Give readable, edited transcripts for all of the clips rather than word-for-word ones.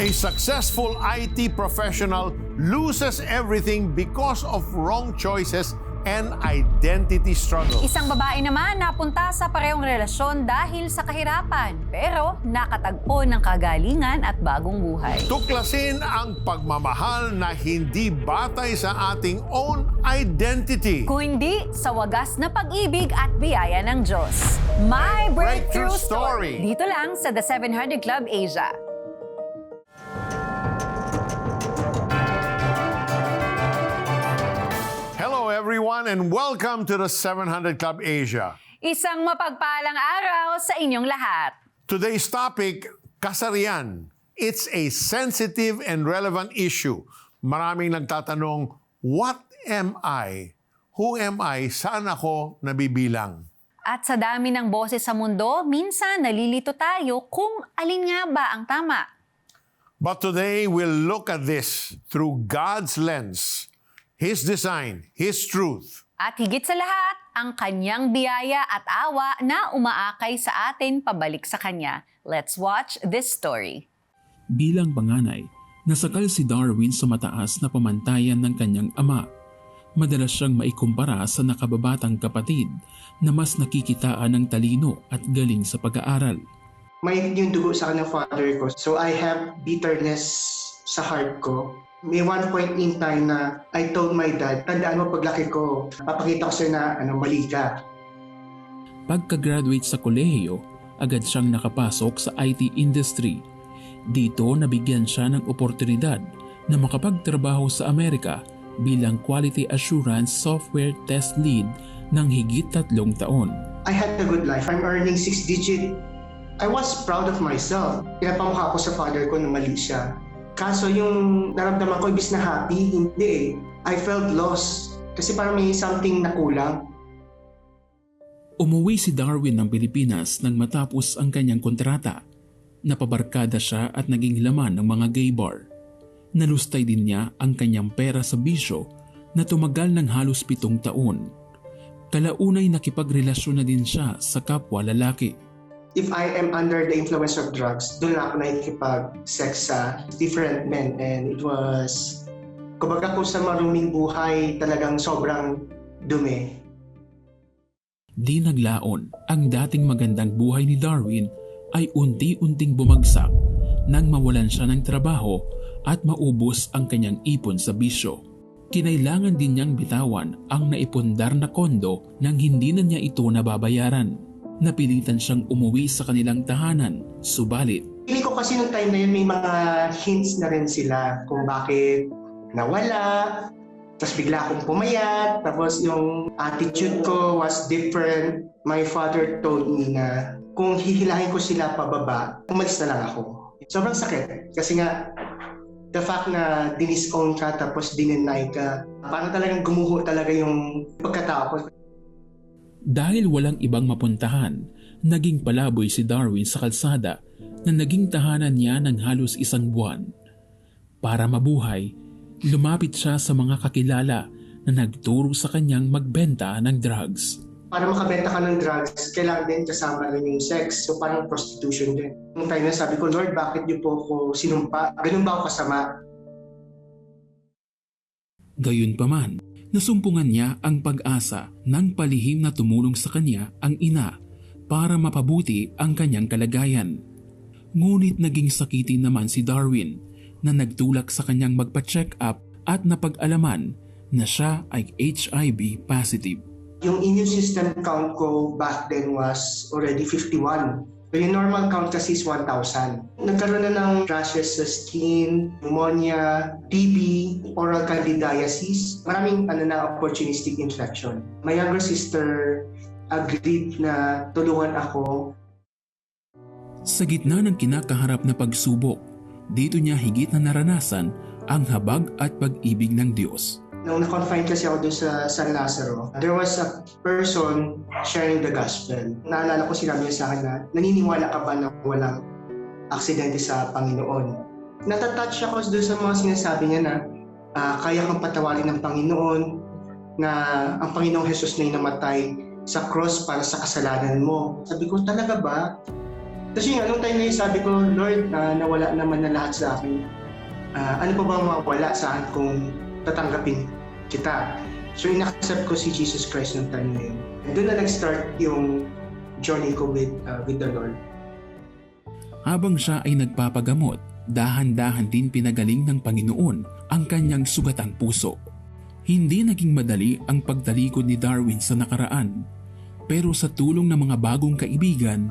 A successful IT professional loses everything because of wrong choices and identity struggle. Isang babae naman napunta sa parehong relasyon dahil sa kahirapan, pero nakatagpo ng kagalingan at bagong buhay. Tuklasin ang pagmamahal na hindi batay sa ating own identity. Kung hindi, sa wagas na pag-ibig at biyaya ng Diyos. My Breakthrough Story! Dito lang sa The 700 Club Asia. Hello everyone and welcome to the 700 Club Asia. Isang mapagpalang araw sa inyong lahat. Today's topic, kasarian. It's a sensitive and relevant issue. Maraming nagtatanong, what am I? Who am I? Saan ako nabibilang? At sa dami ng boses sa mundo, minsan nalilito tayo kung alin nga ba ang tama. But today we'll look at this through God's lens, His design, His truth. At higit sa lahat, ang kanyang biyaya at awa na umaakay sa atin pabalik sa kanya. Let's watch this story. Bilang panganay, nasakal si Darwin sa mataas na pamantayan ng kanyang ama. Madalas siyang maikumpara sa nakababatang kapatid na mas nakikitaan ng talino at galing sa pag-aaral. May yung dugo sa kanang father ko. So I have bitterness sa heart ko. May one point in time na I told my dad, tandaan mo paglaki ko, papakita ko sa'yo na mali ka. Pagka-graduate sa kolehiyo, agad siyang nakapasok sa IT industry. Dito nabigyan siya ng oportunidad na makapagtrabaho sa Amerika bilang Quality Assurance Software Test Lead ng higit 3 taon. I had a good life. I'm earning 6-digit. I was proud of myself. Pinapamukha ko sa father ko na mali siya. Kaso yung naramdaman ko, ibig na happy, hindi eh. I felt lost kasi parang may something na kulang. Umuwi si Darwin ng Pilipinas nang matapos ang kanyang kontrata. Napabarkada siya at naging laman ng mga gay bar. Nalustay din niya ang kanyang pera sa bisyo na tumagal ng halos 7 taon. Kalaunay nakipagrelasyon na din siya sa kapwa lalaki. If I am under the influence of drugs, doon ako nakikipag-sex sa different men. And it was, kumbaga kung sa maruming buhay, talagang sobrang dumi. Di naglaon, ang dating magandang buhay ni Darwin ay unti-unting bumagsak nang mawalan siya ng trabaho at maubos ang kanyang ipon sa bisyo. Kinailangan din niyang bitawan ang naipundar na kondo nang hindi na niya ito nababayaran. Napilitan siyang umuwi sa kanilang tahanan, subalit. Hindi ko kasi nung time na yun may mga hints na rin sila kung bakit nawala, tapos bigla akong pumayat, tapos yung attitude ko was different. My father told me na kung hihilahin ko sila pababa, umalis na lang ako. Sobrang sakit kasi nga the fact na dinisown ka tapos dinenay ka, parang talagang gumuho talaga yung pagkatao ko. Dahil walang ibang mapuntahan, naging palaboy si Darwin sa kalsada na naging tahanan niya ng halos 1 buwan. Para mabuhay, lumapit siya sa mga kakilala na nagturo sa kanyang magbenta ng drugs. Para makabenta ka ng drugs, kailangan din kasama rin yung sex. So parang prostitution din. Nung time na sabi ko, Lord, bakit niyo po ako sinumpa? Ganun ba ako kasama? Gayunpaman, nasumpungan niya ang pag-asa ng palihim na tumulong sa kanya ang ina para mapabuti ang kanyang kalagayan. Ngunit naging sakitin naman si Darwin na nagtulak sa kanyang magpa-check up at napag-alaman na siya ay HIV positive. Yung immune system count ko back then was already 51. So yung normal count kasi is 1,000. Nagkaroon na ng rashes sa skin, pneumonia, TB, oral candidiasis. Maraming opportunistic infection. My younger sister agreed na tulungan ako. Sa gitna ng kinakaharap na pagsubok, dito niya higit na naranasan ang habag at pag-ibig ng Diyos. Nung na-confine kasi ako doon sa San Lazaro, there was a person sharing the gospel. Naalala ko sinabi niya sa akin na, naniniwala ka ba na walang aksidente sa Panginoon? Natatouch ako doon sa mga sinasabi niya na kaya kang patawarin ng Panginoon, na ang Panginoong Jesus na namatay sa cross para sa kasalanan mo. Sabi ko, talaga ba? Tapos yun, anong time na yun, sabi ko, Lord, nawala naman na lahat sa akin. Ano pa bang mawala sa akin kung tatanggapin kita? So in-accept ko si Jesus Christ noong time na yun. And doon na nag-start yung journey ko with the Lord. Habang siya ay nagpapagamot, dahan-dahan din pinagaling ng Panginoon ang kanyang sugatang puso. Hindi naging madali ang pagtalikod ni Darwin sa nakaraan, pero sa tulong ng mga bagong kaibigan,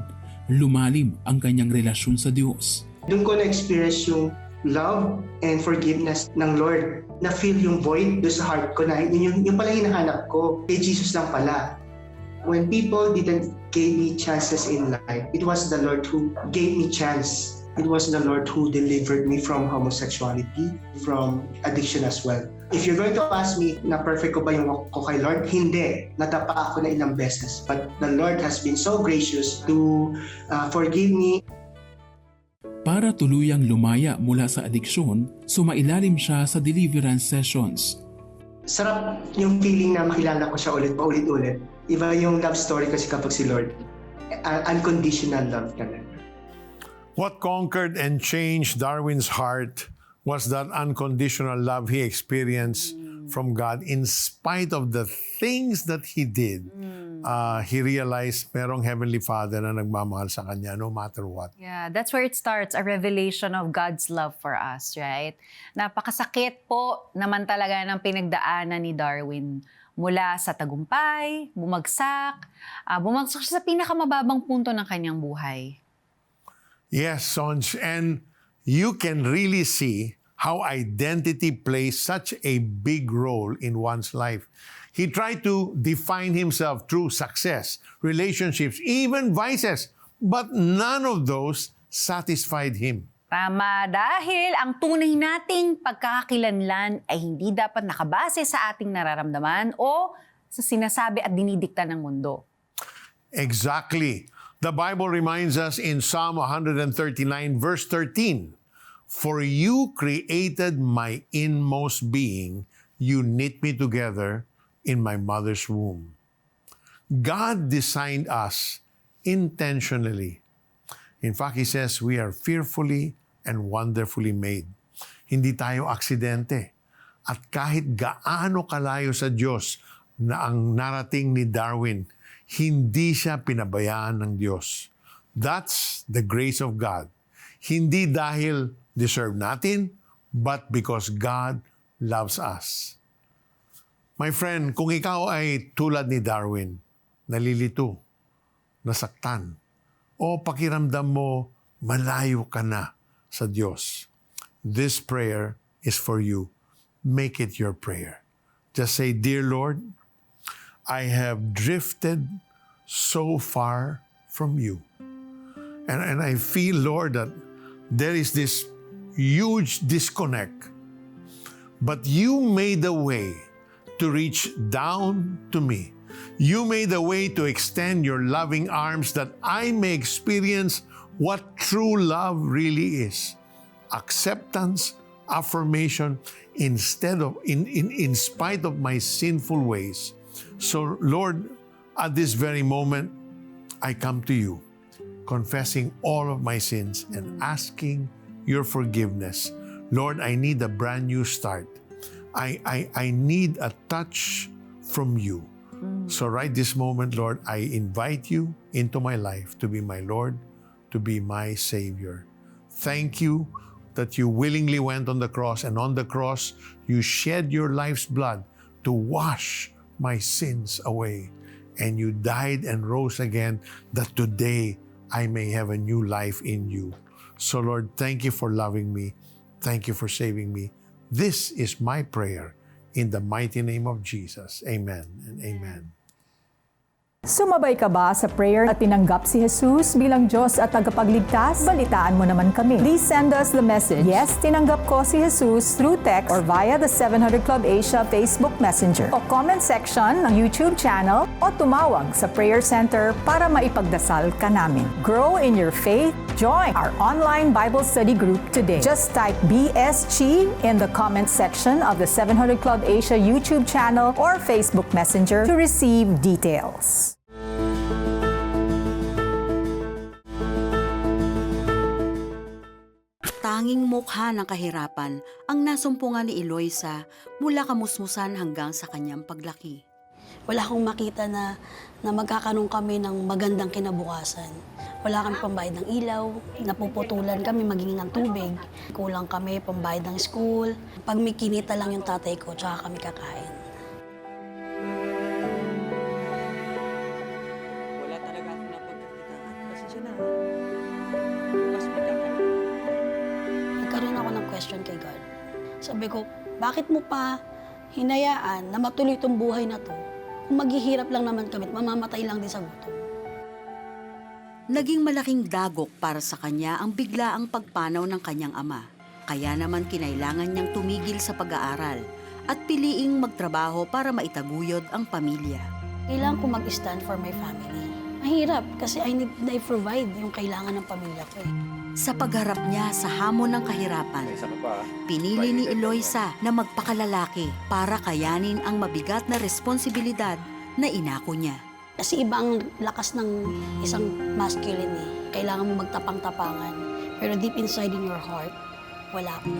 lumalim ang kanyang relasyon sa Diyos. Doon ko na-experience yung love and forgiveness ng Lord. Na-feel yung void doon sa heart ko na yung pala hinahanap ko. Kay Jesus lang pala. When people didn't give me chances in life, it was the Lord who gave me chance. It was the Lord who delivered me from homosexuality, from addiction as well. If you're going to ask me na perfect ko ba yung walk ko kay Lord, hindi. Natapa ako na ilang beses. But the Lord has been so gracious to forgive me. Para tuluyang lumaya mula sa adiksyon, sumailalim siya sa deliverance sessions. Sarap yung feeling na makilala ko siya ulit, paulit-ulit. Iba yung love story kasi kapag si Lord. Unconditional love talaga. What conquered and changed Darwin's heart was that unconditional love he experienced from God in spite of the things that he did. He realized merong Heavenly Father na nagmamahal sa kanya no matter what. Yeah, that's where it starts, a revelation of God's love for us, right? Napakasakit po naman talaga ng pinagdaanan ni Darwin. Mula sa tagumpay, bumagsak siya sa pinakamababang punto ng kanyang buhay. Yes, Sonj, and you can really see how identity plays such a big role in one's life. He tried to define himself through success, relationships, even vices, but none of those satisfied him. Tama, dahil ang tunay nating pagkakakilanlan ay hindi dapat nakabase sa ating nararamdaman o sa sinasabi at dinidikta ng mundo. Exactly. The Bible reminds us in Psalm 139 verse 13, "For you created my inmost being, you knit me together in my mother's womb." God designed us intentionally. In fact, He says we are fearfully and wonderfully made. Hindi tayo aksidente. At kahit gaano kalayo sa Diyos na ang narating ni Darwin, hindi siya pinabayaan ng Diyos. That's the grace of God. Hindi dahil deserve natin, but because God loves us. My friend, kung ikaw ay tulad ni Darwin, nalilito, nasaktan, o pakiramdam mo malayo ka na sa Diyos, this prayer is for you. Make it your prayer. Just say, "Dear Lord, I have drifted so far from you. And I feel, Lord, that there is this huge disconnect. But you made a way to reach down to me. You made a way to extend your loving arms that I may experience what true love really is. Acceptance, affirmation, in spite of my sinful ways. So, Lord, at this very moment, I come to you, confessing all of my sins and asking your forgiveness. Lord, I need a brand new start. I need a touch from you. So right this moment, Lord, I invite you into my life to be my Lord, to be my Savior. Thank you that you willingly went on the cross, and on the cross, you shed your life's blood to wash my sins away. And you died and rose again, that today I may have a new life in you. So Lord, thank you for loving me. Thank you for saving me. This is my prayer in the mighty name of Jesus. Amen and amen. Sumabay ka ba sa prayer at tinanggap si Jesus bilang Diyos at tagapagligtas? Balitaan mo naman kami. Please send us the message, "Yes, tinanggap ko si Jesus," through text or via the 700 Club Asia Facebook Messenger o comment section ng YouTube channel o tumawag sa Prayer Center para maipagdasal ka namin. Grow in your faith. Join our online Bible study group today. Just type BSG in the comment section of the 700 Club Asia YouTube channel or Facebook Messenger to receive details. tanging mukha ng kahirapan ang nasumpungan ni Eloisa mula kamusmusan hanggang sa kanyang paglaki. Wala akong makita na magkakaroon kami ng magandang kinabukasan. Wala kami pambayad ng ilaw, napuputulan kami maging ng tubig, kulang kami pambayad ng school. Pag may kinita lang yung tatay ko, tsaka kami kakain. Wala talaga ako na pagkakitaan. Kasi siya na. Nagkaroon ako ng question kay God. Sabi ko, bakit mo pa hinayaan na matuloy itong buhay na to? Kung maghihirap lang naman kami, mamamatay lang din sa gutom. Naging malaking dagok para sa kanya ang biglaang pagpanaw ng kanyang ama. Kaya naman kinailangan niyang tumigil sa pag-aaral at piliing magtrabaho para maitaguyod ang pamilya. Kailangan ko mag-stand for my family. Mahirap kasi I need na i-provide yung kailangan ng pamilya ko. Sa pagharap niya sa hamon ng kahirapan, pinili ni Eloisa na magpakalalaki para kayanin ang mabigat na responsibilidad na inako niya. Kasi iba ang lakas ng isang masculine eh. Kailangan mo magtapang-tapangan. Pero deep inside in your heart, wala ka.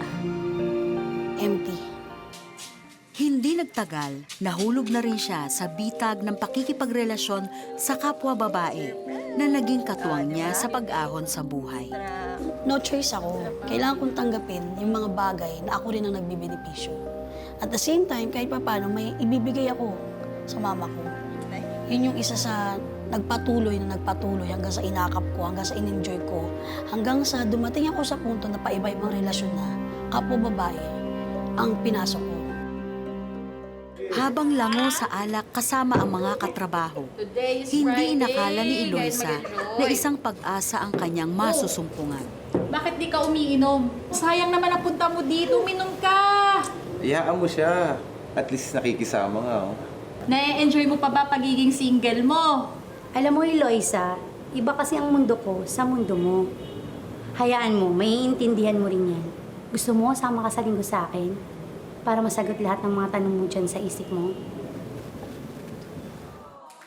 Empty. Hindi nagtagal, nahulog na rin siya sa bitag ng pakikipagrelasyon sa kapwa babae na naging katuwang niya sa pag-ahon sa buhay. No choice ako. Kailangan kong tanggapin yung mga bagay na ako rin ang nagbibenepisyo. At the same time, kahit paano, may ibibigay ako sa mama ko. Yun yung isa sa nagpatuloy hanggang sa inakap ko, hanggang sa in-enjoy ko, hanggang sa dumating ako sa punto na paiba-ibang relasyon na kapwa babae ang pinasok ko. Habang lango sa alak kasama ang mga katrabaho, hindi inakala ni Eloisa na isang pag-asa ang kanyang masusumpungan. Bakit di ka umiinom? Sayang naman ang punta mo dito, uminom ka! Iyaan mo siya. At least nakikisama nga, oh. Na-enjoy mo pa ba pagiging single mo? Alam mo, Eloisa, iba kasi ang mundo ko sa mundo mo. Hayaan mo, maiintindihan mo rin yan. Gusto mo, sama ka sa linggo sa akin para masagot lahat ng mga tanong mo dyan sa isip mo?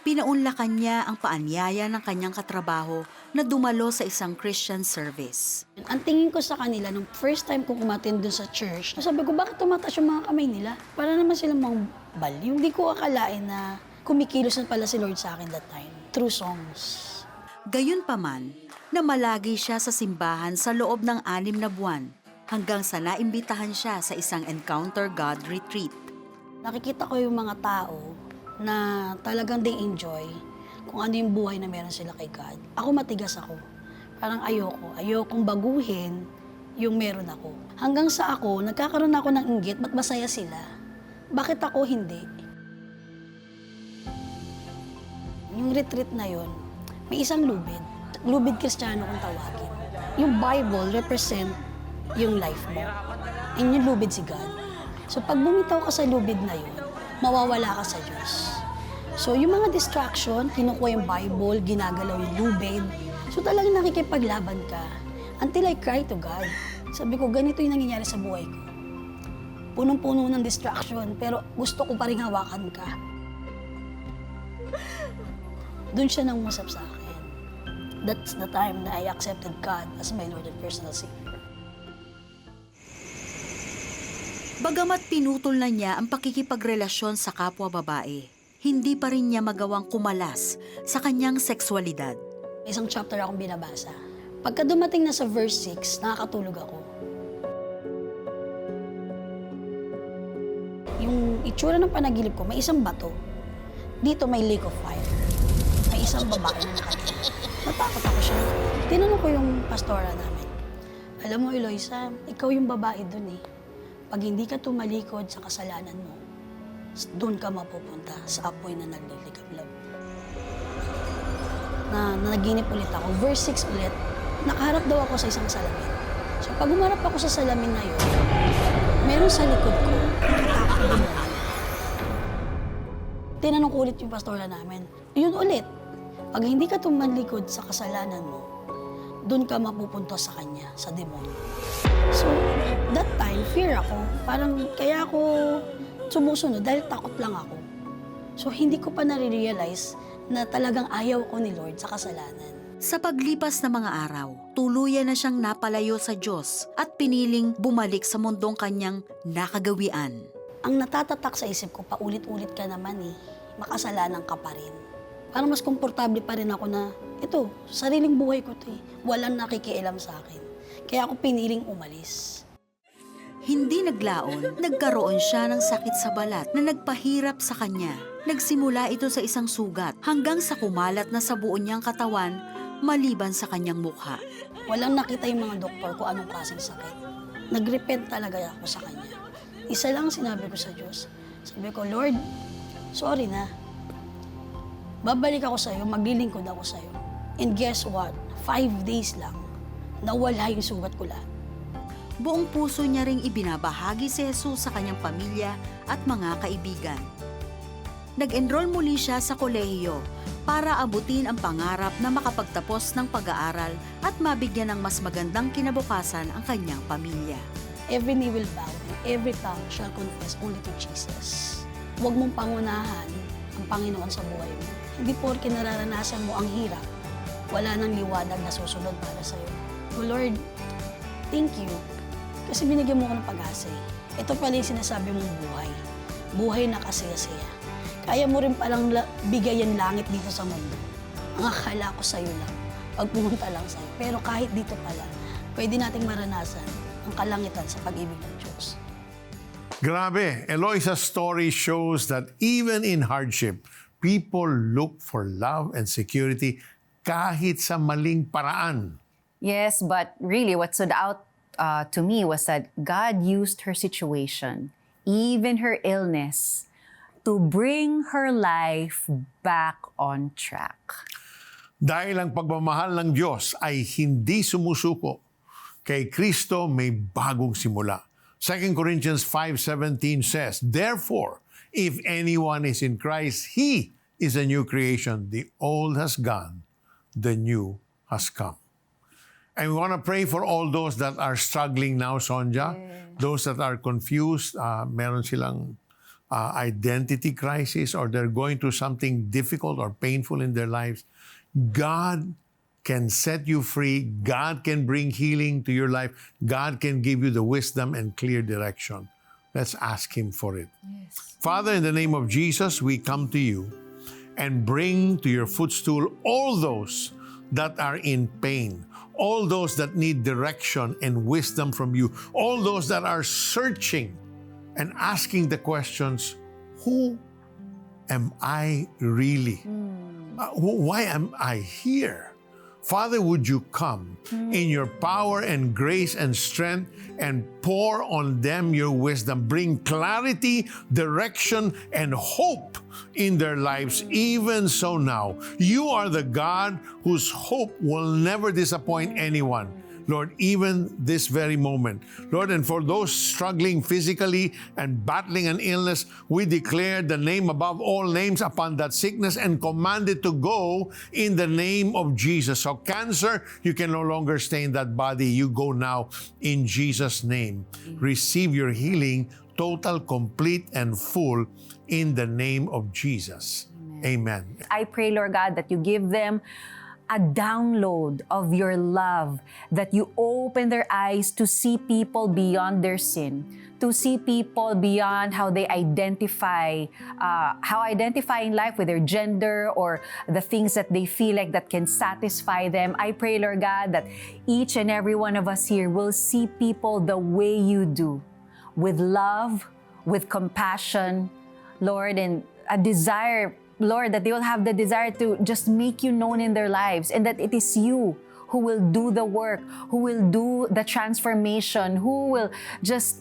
Pinaunlakan niya ang paanyaya ng kanyang katrabaho na dumalo sa isang Christian service. Ang tingin ko sa kanila, nung first time ko kumatin dun sa church, sabi ko, bakit tumataas yung mga kamay nila? Para naman silang mga baliw. Hindi ko akalain na kumikilos na pala si Lord sa akin that time. Through songs. Gayunpaman, namalagi siya sa simbahan sa loob ng 6 na buwan hanggang sa naimbitahan siya sa isang Encounter God retreat. Nakikita ko yung mga tao na talagang they enjoy kung ano yung buhay na meron sila kay God. Ako matigas ako. Parang ayokong baguhin yung meron ako. Hanggang sa ako, nagkakaroon ako ng inggit, ba't masaya sila? Bakit ako hindi? Yung retreat na yon, may isang lubid. Lubid Kristiyano kung tawagin. Yung Bible represent yung life mo. And yung lubid si God. So pag bumitaw ka sa lubid na yun, mawawala ka sa Diyos. So yung mga distraction, kinukuha yung Bible, ginagalaw yung lubid. So talagang nakikipaglaban ka until I cry to God. Sabi ko, ganito yung nangyayari sa buhay ko. Punong-puno ng distraction, pero gusto ko pa rin hawakan ka. Doon siya nangusap sa akin. That's the time na I accepted God as my Lord and personal Savior. Bagamat pinutol na niya ang pakikipagrelasyon sa kapwa babae, hindi pa rin niya magawang kumalas sa kanyang sexualidad. Isang chapter akong binabasa. Pagka dumating na sa verse 6, nakakatulog ako. Yung itsura ng panaginip ko, may isang bato. Dito may lake of fire. May isang babae na nakatingin. Natakot ako siya. Tinanong ko yung pastora namin. Alam mo, Eloisa, ikaw yung babae dun eh. Pag hindi ka tumalikod sa kasalanan mo, doon ka mapupunta sa apoy na nagliligablab. Na naginip ulit ako. Verse 6 ulit, nakaharap daw ako sa isang salamin. So pag umarap ako sa salamin na yun, meron sa likod ko, nakatakot din mo. Tinanong ko ulit yung pastora namin, yun ulit, pag hindi ka tumalikod sa kasalanan mo, doon ka mapupunta sa kanya, sa demonyo. So, that time, fear ako. Parang kaya ako sumusunod dahil takot lang ako. So, hindi ko pa nare-realize na talagang ayaw ko ni Lord sa kasalanan. Sa paglipas ng mga araw, tuluyan na siyang napalayo sa Diyos at piniling bumalik sa mundong kanyang nakagawian. Ang natatatak sa isip ko, paulit-ulit ka naman eh. Makasalanan ka pa rin. Parang mas komportable pa rin ako na, ito, sariling buhay ko to eh. Walang nakikialam sa akin. Kaya ako piniling umalis. Hindi naglaon, nagkaroon siya ng sakit sa balat na nagpahirap sa kanya. Nagsimula ito sa isang sugat hanggang sa kumalat na sa buo niyang katawan maliban sa kanyang mukha. Walang nakita yung mga doktor ko anong klaseng sakit. Nag-repent talaga ako sa kanya. Isa lang sinabi ko sa Diyos. Sabi ko, Lord, sorry na. Babalik ako sa'yo, maglilingkod ako sa'yo. And guess what? 5 days lang, nawala yung sugat ko lahat. Buong puso niya ring ibinabahagi si Jesus sa kanyang pamilya at mga kaibigan. Nag-enroll muli siya sa kolehiyo para abutin ang pangarap na makapagtapos ng pag-aaral at mabigyan ng mas magandang kinabukasan ang kanyang pamilya. Every knee will bow and every tongue shall confess only to Jesus. Huwag mong pangunahan ang Panginoon sa buhay mo. Hindi porke nararanasan mo ang hirap, wala nang liwanag na susunod para sa'yo. Oh Lord, thank you. Kasi binigyan mo ko ng pag-asa eh. Ito pala yung sinasabi mong buhay. Buhay na kasaya-saya. Kaya mo rin palang bigayan langit dito sa mundo. Ang akala ko sa'yo lang, pag pumunta lang sa'yo. Pero kahit dito pala, pwede nating maranasan ang kalangitan sa pag-ibig ng Diyos. Grabe, Eloisa's story shows that even in hardship, people look for love and security kahit sa maling paraan. Yes, but really what stood out to me was that God used her situation, even her illness, to bring her life back on track. Dahil ang pagmamahal ng Diyos ay hindi sumusuko, kay Kristo may bagong simula. 2 Corinthians 5:17 says, "Therefore, if anyone is in Christ, he is a new creation. The old has gone, the new has come." And we want to pray for all those that are struggling now, Sonja. Those that are confused, meron silang identity crisis or they're going through something difficult or painful in their lives. God can set you free. God can bring healing to your life. God can give you the wisdom and clear direction. Let's ask Him for it. Father, in the name of Jesus, we come to you and bring to your footstool all those that are in pain, all those that need direction and wisdom from you, all those that are searching and asking the questions, who am I really? Why am I here? Father, would you come in your power and grace and strength and pour on them your wisdom. Bring clarity, direction, and hope in their lives, even so now. You are the God whose hope will never disappoint anyone. Lord, even this very moment. Lord, and for those struggling physically and battling an illness, we declare the name above all names upon that sickness and command it to go in the name of Jesus. So cancer, you can no longer stay in that body. You go now in Jesus' name. Receive your healing, total, complete, and full in the name of Jesus. Amen. I pray, Lord God, that you give them a download of your love, that you open their eyes to see people beyond their sin, to see people beyond how they identify, how identifying life with their gender or the things that they feel like that can satisfy them. I pray, Lord God, that each and every one of us here will see people the way you do, with love, with compassion, Lord, and a desire, Lord, that they will have the desire to just make you known in their lives, and that it is you who will do the work, who will do the transformation, who will just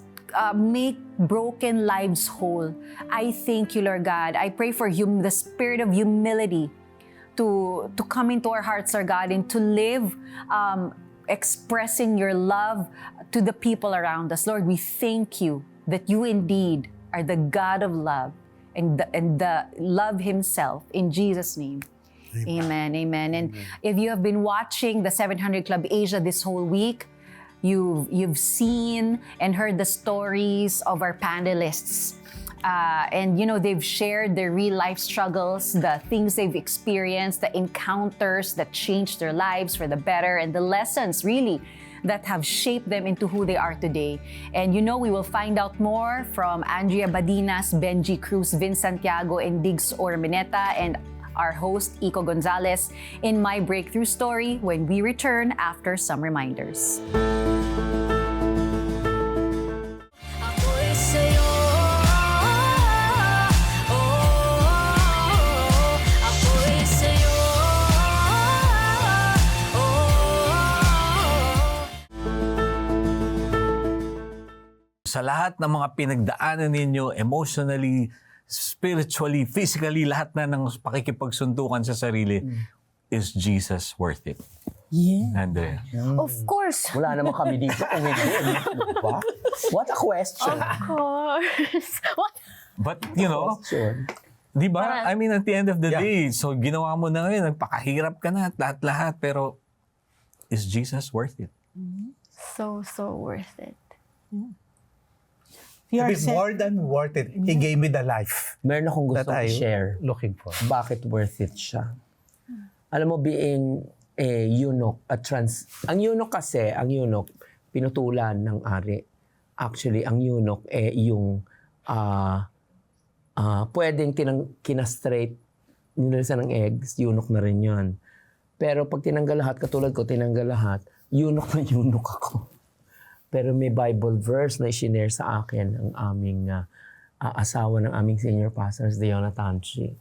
make broken lives whole. I thank you, Lord God. I pray for the spirit of humility to come into our hearts, Lord God, and to live expressing your love to the people around us. Lord, we thank you that you indeed are the God of love, and the love Himself, in Jesus' name. Amen. Amen. And if you have been watching the 700 Club Asia this whole week, you've seen and heard the stories of our panelists. And, you know, they've shared their real life struggles, the things they've experienced, the encounters that changed their lives for the better, and the lessons really that have shaped them into who they are today. And you know, we will find out more from Andrea Badinas, Benji Cruz, Vince Santiago, and Diggs Ormeneta, and our host, Iko Gonzalez, in My Breakthrough Story when we return after some reminders. Sa lahat ng mga pinagdaanan ninyo emotionally, spiritually, physically, lahat na ng pakikipagsuntukan sa sarili, is Jesus worth it? Yeah. Andrea? Of course. Wala naman kami dito kung hindi. Diba? What a question. Of course. What? But, you know, di ba? I mean, at the end of the day, so ginawa mo na ngayon, nagpakahirap ka na at lahat-lahat, pero is Jesus worth it? So worth it. It's more than worth it. He gave me the life. Meron akong gusto that I i-share. Looking for. Bakit worth it siya? Alam mo, being a eunuch, ang eunuch, pinutulan ng ari. Actually, ang eunuch, yung pwedeng kinastraight, nilalisan ng eggs, eunuch na rin yun. Pero pag tinanggal lahat, katulad ko, tinanggal lahat, eunuch na eunuch ako. Pero may Bible verse na i-share sa akin ang aming asawa ng aming senior pastor, si Diona Tanchi,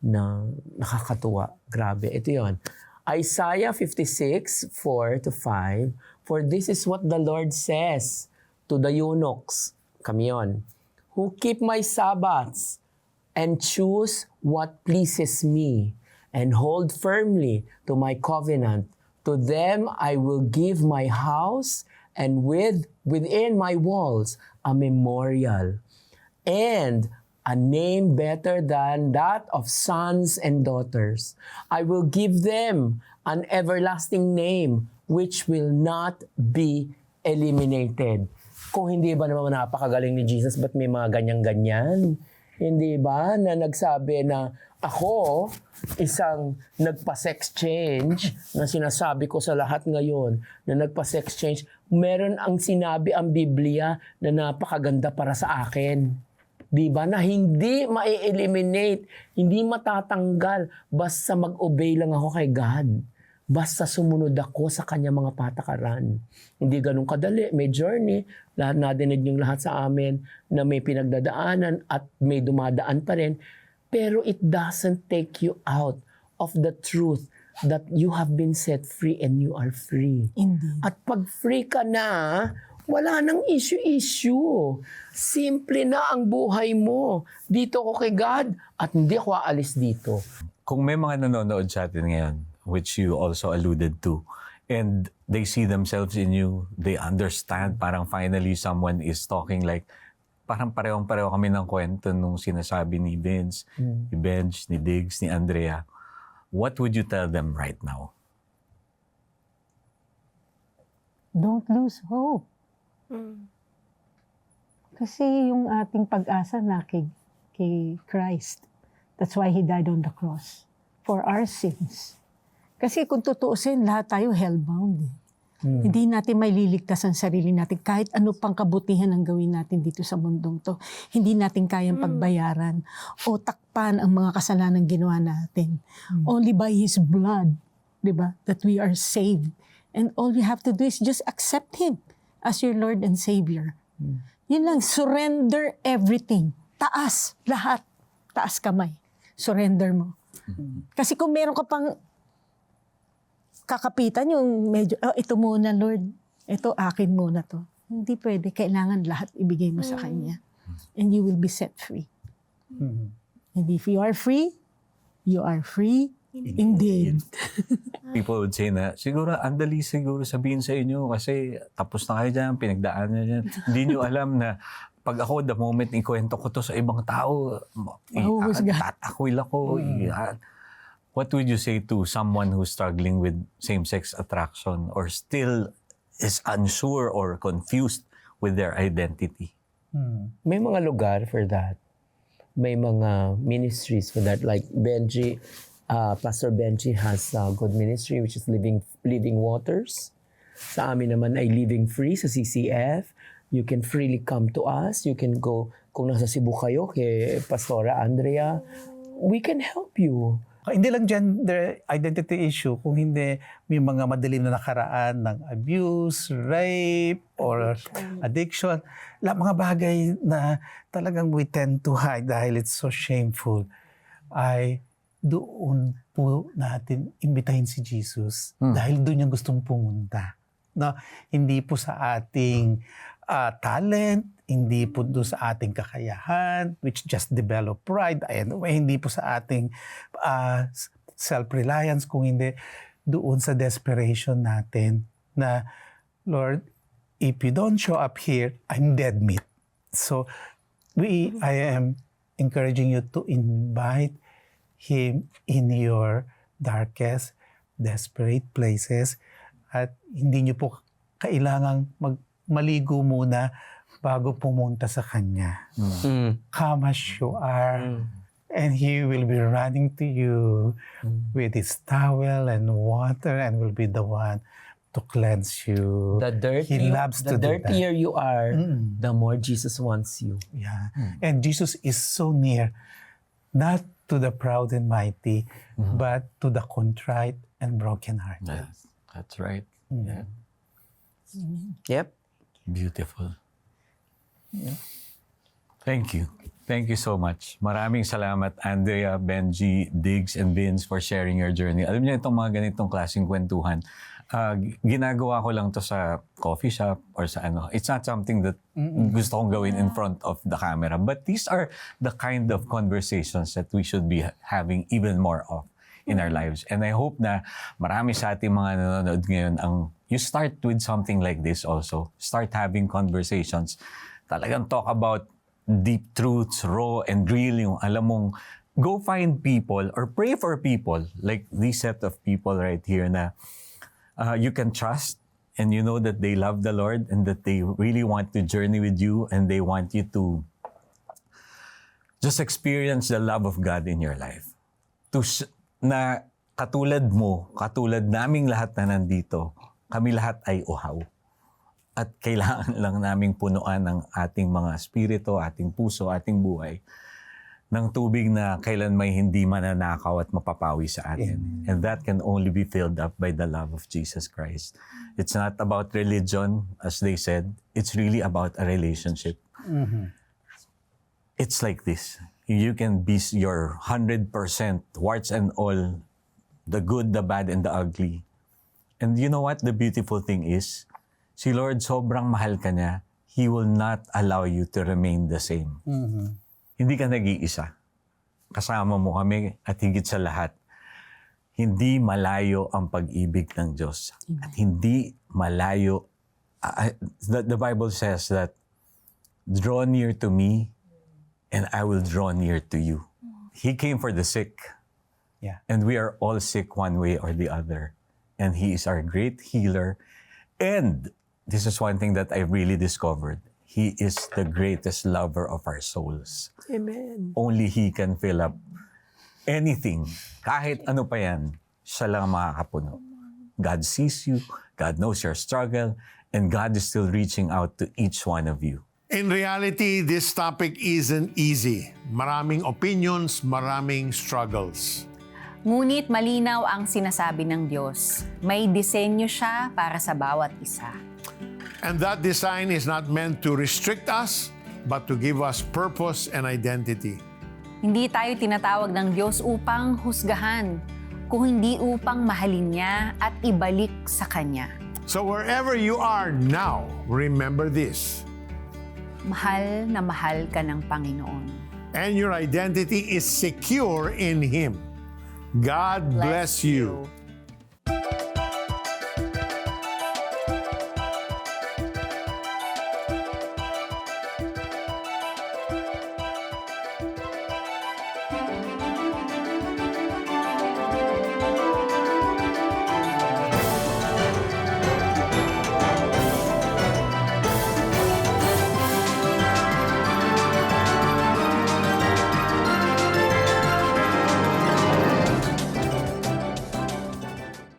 na nakakatuwa. Grabe. Ito yon. Isaiah 56, 4-5. For this is what the Lord says to the eunuchs, kami yun, who keep my Sabbaths and choose what pleases me and hold firmly to my covenant. To them I will give my house and within my walls a memorial and a name better than that of sons and daughters. I will give them an everlasting name which will not be eliminated. Kung hindi ba naman napakagaling ni Jesus, ba't may mga ganyan-ganyan? Hindi ba na nagsabi na ako, isang nagpa-sex change, na sinasabi ko sa lahat ngayon, na nagpa-sex change, meron ang sinabi ang Biblia na napakaganda para sa akin. Di ba? Na hindi ma-eliminate, hindi matatanggal, basta mag-obey lang ako kay God. Basta sumunod ako sa kanya mga patakaran. Hindi ganun kadali, may journey. Lahat nadinig yung lahat sa amin na may pinagdadaanan at may dumadaan pa rin. Pero it doesn't take you out of the truth that you have been set free and you are free. Indeed. At pag free ka na, wala nang issue-issue. Simple na ang buhay mo. Dito ko kay God at hindi ako aalis dito. Kung may mga nanonood sa atin ngayon, which you also alluded to, and they see themselves in you, they understand, parang finally someone is talking like, parang parehong-pareho kami ng kwento nung sinasabi ni Vince, ni Benj, ni Diggs, ni Andrea. What would you tell them right now? Don't lose hope. Kasi yung ating pag-asa na kay Christ. That's why He died on the cross. For our sins. Kasi kung tutuusin, lahat tayo hellbound. Hindi natin may liligtas ang sarili natin kahit ano pang kabutihan ang gawin natin dito sa mundong to. Hindi natin kayang pagbayaran o takpan ang mga kasalanan ginawa natin. Only by His blood, di ba, that we are saved. And all you have to do is just accept Him as your Lord and Savior. Yun lang, surrender everything. Taas, lahat. Taas kamay. Surrender mo. Kasi kung meron ka pang kakapitan yung medyo, ito muna Lord, ito akin muna to. Hindi pwede, kailangan lahat ibigay mo sa Kanya. And you will be set free. And if you are free indeed. People would say na, siguro, andali siguro sabihin sa inyo kasi tapos na kayo dyan, pinagdaan na dyan. Hindi nyo alam na pag ako, the moment ikwento ko to sa ibang tao, tatakwil ako. What would you say to someone who's struggling with same-sex attraction or still is unsure or confused with their identity? May mga lugar for that. may mga ministries for that. Like Benji, Pastor Benji has a good ministry which is Living Waters. Sa amin naman ay Living Free sa CCF. You can freely come to us. You can go, kung nasa Cebu kayo, kay Pastora Andrea, we can help you. Hindi lang gender identity issue, kung hindi may mga madilim na nakaraan ng abuse, rape, or addiction. Mga bagay na talagang we tend to hide dahil it's so shameful, ay doon po natin imbitahin si Jesus dahil doon niya gustong pumunta. No? Hindi po sa ating talent, hindi po doon sa ating kakayahan, which just develop pride, hindi po sa ating self-reliance, kung hindi doon sa desperation natin na, Lord, if you don't show up here, I'm dead meat. So, I am encouraging you to invite Him in your darkest, desperate places, at hindi niyo po kailangang maligo muna bago pumunta sa Kanya. Come as you are, and He will be running to you with His towel and water, and will be the one to cleanse you. He loves to do that. The dirtier you are, the more Jesus wants you. Yeah. And Jesus is so near, not to the proud and mighty, but to the contrite and brokenhearted. Yes, that's right. Yeah. Yep. Beautiful. Thank you. Thank you so much. Maraming salamat, Andrea, Benji, Diggs, and Vince for sharing your journey. Alam niyo, itong mga ganitong klaseng kwentuhan, ginagawa ko lang to sa coffee shop or sa ano. It's not something that gusto kong gawin in front of the camera. But these are the kind of conversations that we should be having even more of in our lives. And I hope na marami sa ating mga nanonood ngayon you start with something like this also. Start having conversations. Talagang talk about deep truths, raw and real. Yung alam mong, go find people or pray for people like this set of people right here na you can trust and you know that they love the Lord and that they really want to journey with you and they want you to just experience the love of God in your life. Na katulad mo, katulad naming lahat na nandito, kami lahat ay uhaw. At kailangan lang naming punuan ng ating mga spirito, ating puso, ating buhay ng tubig na kailan may hindi mananakaw at mapapawi sa atin. And that can only be filled up by the love of Jesus Christ. It's not about religion, as they said. It's really about a relationship. It's like this. You can be your 100%, warts and all, the good, the bad, and the ugly. And you know what the beautiful thing is? Si Lord, sobrang mahal ka niya. He will not allow you to remain the same. Hindi ka nag-iisa. Kasama mo kami at higit sa lahat, hindi malayo ang pag-ibig ng Diyos. At hindi malayo, the Bible says that, draw near to me and I will draw near to you. He came for the sick. Yeah. And we are all sick one way or the other. And He is our great healer. And this is one thing that I really discovered. He is the greatest lover of our souls. Amen. Only He can fill up anything. Kahit ano pa yan, siya lang makakapuno. God sees you, God knows your struggle, and God is still reaching out to each one of you. In reality, this topic isn't easy. Maraming opinions, maraming struggles. Ngunit malinaw ang sinasabi ng Diyos. May disenyo siya para sa bawat isa. And that design is not meant to restrict us, but to give us purpose and identity. Hindi tayo tinatawag ng Diyos upang husgahan, kung hindi upang mahalin niya at ibalik sa Kanya. So wherever you are now, remember this. Mahal na mahal ka ng Panginoon. And your identity is secure in Him. God bless you.